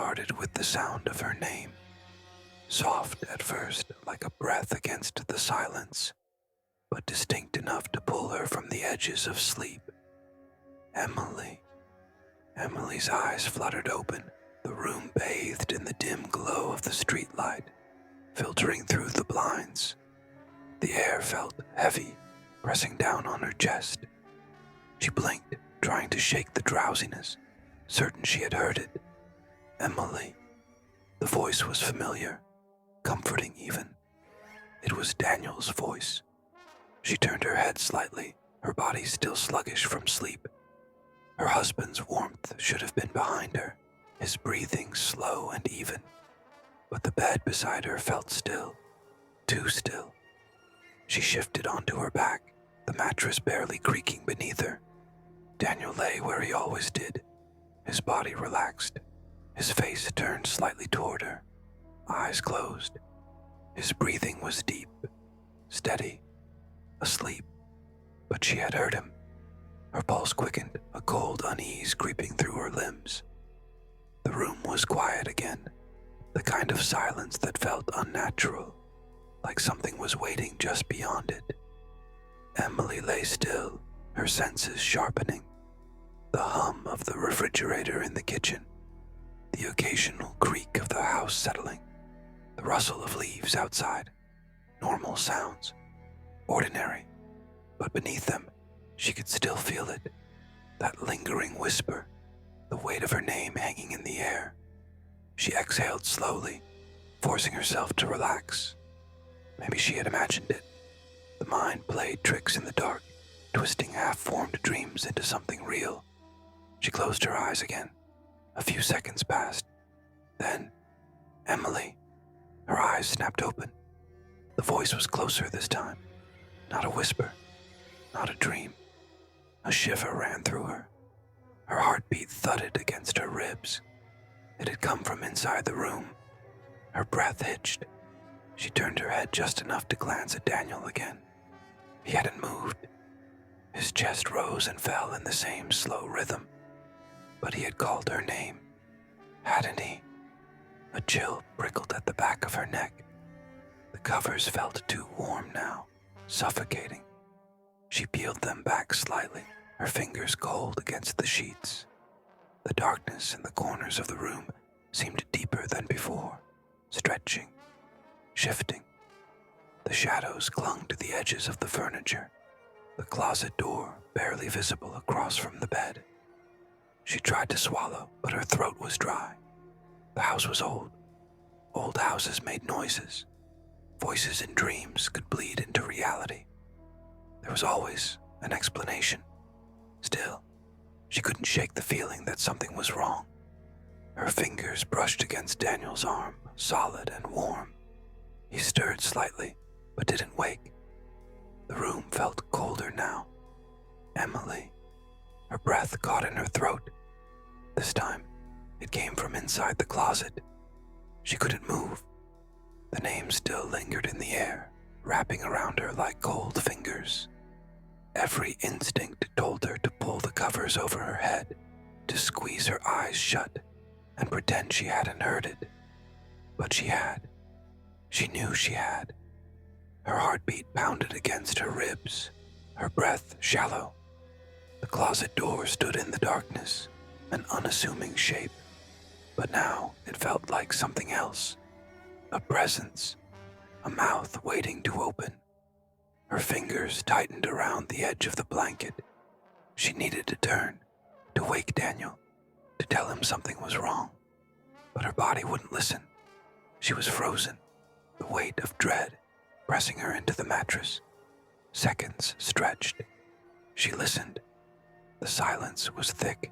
started with the sound of her name, soft at first like a breath against the silence, but distinct enough to pull her from the edges of sleep. Emily. Emily's eyes fluttered open, the room bathed in the dim glow of the streetlight, filtering through the blinds. The air felt heavy, pressing down on her chest. She blinked, trying to shake the drowsiness, certain she had heard it. Emily. The voice was familiar, comforting even. It was Daniel's voice. She turned her head slightly, her body still sluggish from sleep. Her husband's warmth should have been behind her, his breathing slow and even. But the bed beside her felt still, too still. She shifted onto her back, the mattress barely creaking beneath her. Daniel lay where he always did, his body relaxed, his face turned slightly toward her, eyes closed. His breathing was deep, steady, asleep, but she had heard him. Her pulse quickened, a cold unease creeping through her limbs. The room was quiet again, the kind of silence that felt unnatural, like something was waiting just beyond it. Emily lay still, her senses sharpening. The hum of the refrigerator in the kitchen, the occasional creak of the house settling, the rustle of leaves outside. Normal sounds, ordinary, but beneath them, she could still feel it, that lingering whisper, the weight of her name hanging in the air. She exhaled slowly, forcing herself to relax. Maybe she had imagined it. The mind played tricks in the dark, twisting half-formed dreams into something real. She closed her eyes again. A few seconds passed. Then, Emily. Her eyes snapped open. The voice was closer this time. Not a whisper, not a dream. A shiver ran through her. Her heartbeat thudded against her ribs. It had come from inside the room. Her breath hitched. She turned her head just enough to glance at Daniel again. He hadn't moved. His chest rose and fell in the same slow rhythm. But he had called her name, hadn't he? A chill prickled at the back of her neck. The covers felt too warm now, suffocating. She peeled them back slightly, her fingers cold against the sheets. The darkness in the corners of the room seemed deeper than before, stretching, shifting. The shadows clung to the edges of the furniture, the closet door barely visible across from the bed. She tried to swallow, but her throat was dry. The house was old. Old houses made noises. Voices in dreams could bleed into reality. There was always an explanation. Still, she couldn't shake the feeling that something was wrong. Her fingers brushed against Daniel's arm, solid and warm. He stirred slightly, but didn't wake. The room felt colder now. Emily. Her breath caught in her throat. This time, it came from inside the closet. She couldn't move. The name still lingered in the air, wrapping around her like cold fingers. Every instinct told her to pull the covers over her head, to squeeze her eyes shut, and pretend she hadn't heard it. But she had. She knew she had. Her heartbeat pounded against her ribs, her breath shallow. The closet door stood in the darkness, an unassuming shape, but now it felt like something else. A presence, a mouth waiting to open. Her fingers tightened around the edge of the blanket. She needed to turn, to wake Daniel, to tell him something was wrong. But her body wouldn't listen. She was frozen, the weight of dread pressing her into the mattress. Seconds stretched. She listened. The silence was thick,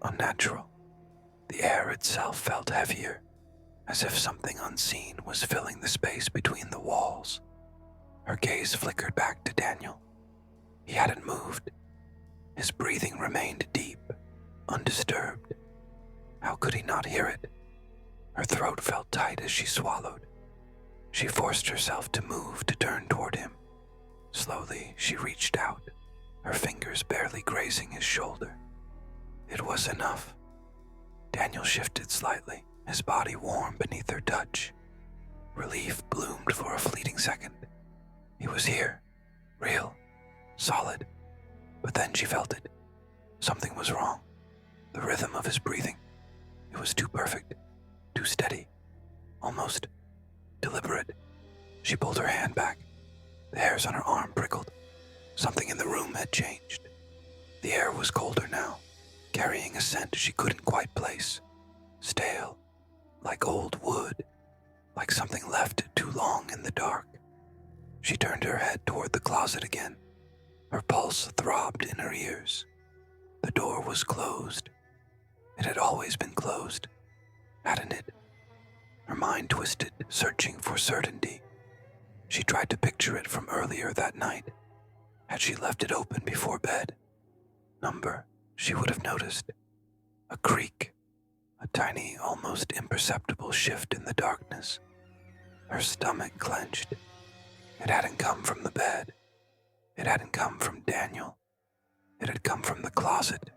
unnatural. The air itself felt heavier, as if something unseen was filling the space between the walls. Her gaze flickered back to Daniel. He hadn't moved. His breathing remained deep, undisturbed. How could he not hear it? Her throat felt tight as she swallowed. She forced herself to move to turn toward him. Slowly, she reached out, her fingers barely grazing his shoulder. It was enough. Daniel shifted slightly, his body warm beneath her touch. Relief bloomed for a fleeting second. He was here, real, solid. But then she felt it. Something was wrong. The rhythm of his breathing. It was too perfect, too steady, almost deliberate. She pulled her hand back. The hairs on her arm prickled. Something in the room had changed. The air was colder now, carrying a scent she couldn't quite place. Stale, like old wood, like something left too long in the dark. She turned her head toward the closet again. Her pulse throbbed in her ears. The door was closed. It had always been closed, hadn't it? Her mind twisted, searching for certainty. She tried to picture it from earlier that night. Had she left it open before bed? Number, she would have noticed. A creak, a tiny, almost imperceptible shift in the darkness. Her stomach clenched. It hadn't come from the bed. It hadn't come from Daniel. It had come from the closet.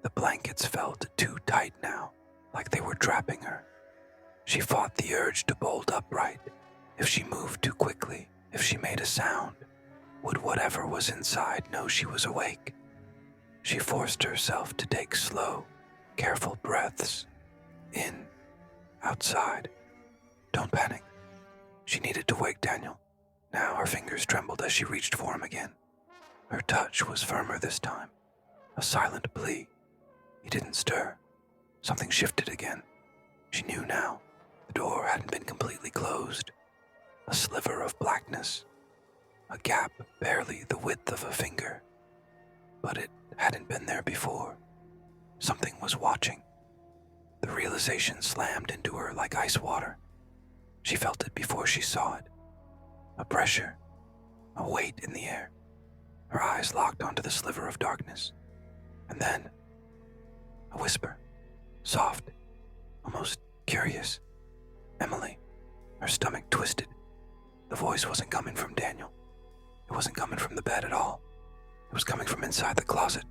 The blankets felt too tight now, like they were trapping her. She fought the urge to bolt upright. If she moved too quickly, if she made a sound, would whatever was inside know she was awake? She forced herself to take slow, careful breaths. In, outside. Don't panic. She needed to wake Daniel. Now her fingers trembled as she reached for him again. Her touch was firmer this time. A silent plea. He didn't stir. Something shifted again. She knew now. The door hadn't been completely closed. A sliver of blackness. A gap barely the width of a finger. But it hadn't been there before. Something was watching. The realization slammed into her like ice water. She felt it before she saw it. A pressure. A weight in the air. Her eyes locked onto the sliver of darkness. And then, a whisper. Soft. Almost curious. Emily. Her stomach twisted. The voice wasn't coming from Daniel. It wasn't coming from the bed at all. It was coming from inside the closet.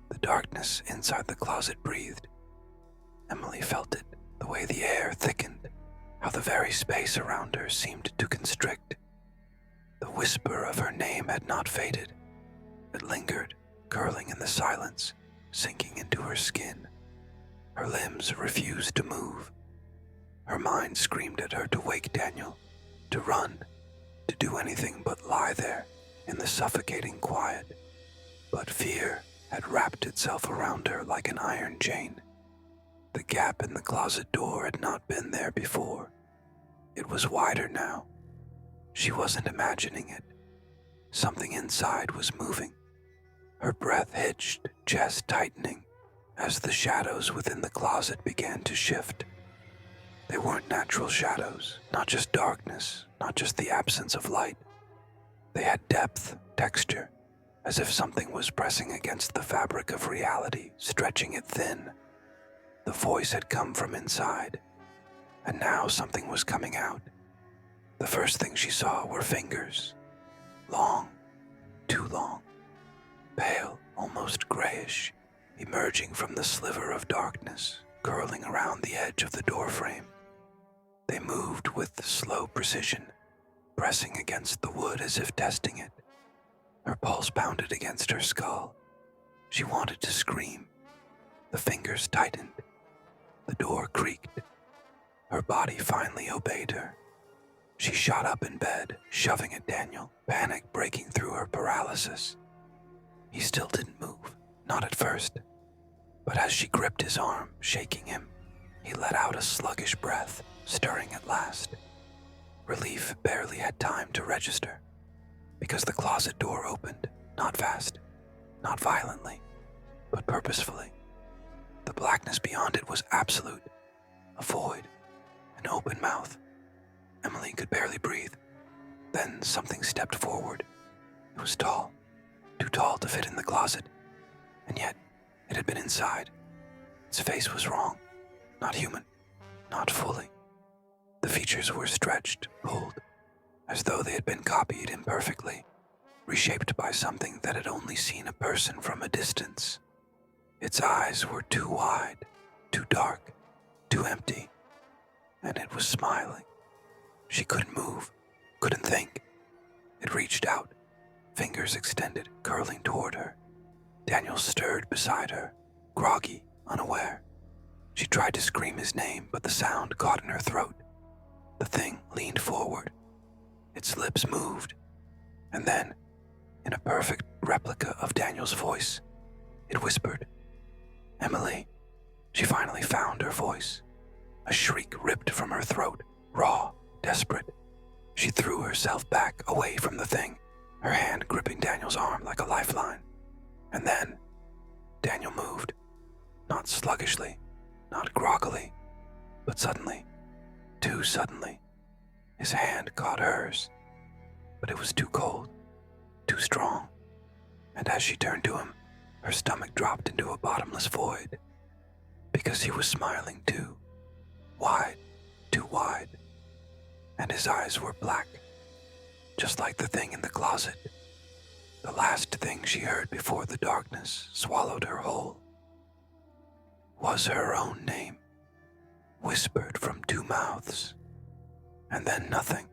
The darkness inside the closet breathed. Emily felt it, the way the air thickened, how the very space around her seemed to constrict. The whisper of her name had not faded. It lingered, curling in the silence, sinking into her skin. Her limbs refused to move. Her mind screamed at her to wake Daniel, to run, to do anything but lie there in the suffocating quiet. But fear had wrapped itself around her like an iron chain. The gap in the closet door had not been there before. It was wider now. She wasn't imagining it. Something inside was moving. Her breath hitched, chest tightening, as the shadows within the closet began to shift. They weren't natural shadows, not just darkness, not just the absence of light. They had depth, texture, as if something was pressing against the fabric of reality, stretching it thin. The voice had come from inside, and now something was coming out. The first thing she saw were fingers. Long, too long, pale, almost grayish, emerging from the sliver of darkness, curling around the edge of the doorframe. They moved with slow precision, pressing against the wood as if testing it. Her pulse pounded against her skull. She wanted to scream. The fingers tightened. The door creaked. Her body finally obeyed her. She shot up in bed, shoving at Daniel, panic breaking through her paralysis. He still didn't move, not at first. But as she gripped his arm, shaking him, he let out a sluggish breath, stirring at last. Relief barely had time to register, because the closet door opened, not fast, not violently, but purposefully. The blackness beyond it was absolute, a void, an open mouth. Emily could barely breathe. Then something stepped forward. It was tall, too tall to fit in the closet, and yet it had been inside. Its face was wrong, not human, not fully. The features were stretched, pulled, as though they had been copied imperfectly, reshaped by something that had only seen a person from a distance. Its eyes were too wide, too dark, too empty, and it was smiling. She couldn't move, couldn't think. It reached out, fingers extended, curling toward her. Daniel stirred beside her, groggy, unaware. She tried to scream his name, but the sound caught in her throat. The thing leaned forward. Its lips moved, and then, in a perfect replica of Daniel's voice, it whispered, "Emily." She finally found her voice. A shriek ripped from her throat, raw, desperate. She threw herself back away from the thing, her hand gripping Daniel's arm like a lifeline. And then, Daniel moved, not sluggishly, not groggily, but suddenly, too suddenly. His hand caught hers, but it was too cold, too strong, and as she turned to him, her stomach dropped into a bottomless void, because he was smiling too, wide, too wide, and his eyes were black, just like the thing in the closet, the last thing she heard before the darkness swallowed her whole. Was her own name, whispered from two mouths, and then nothing.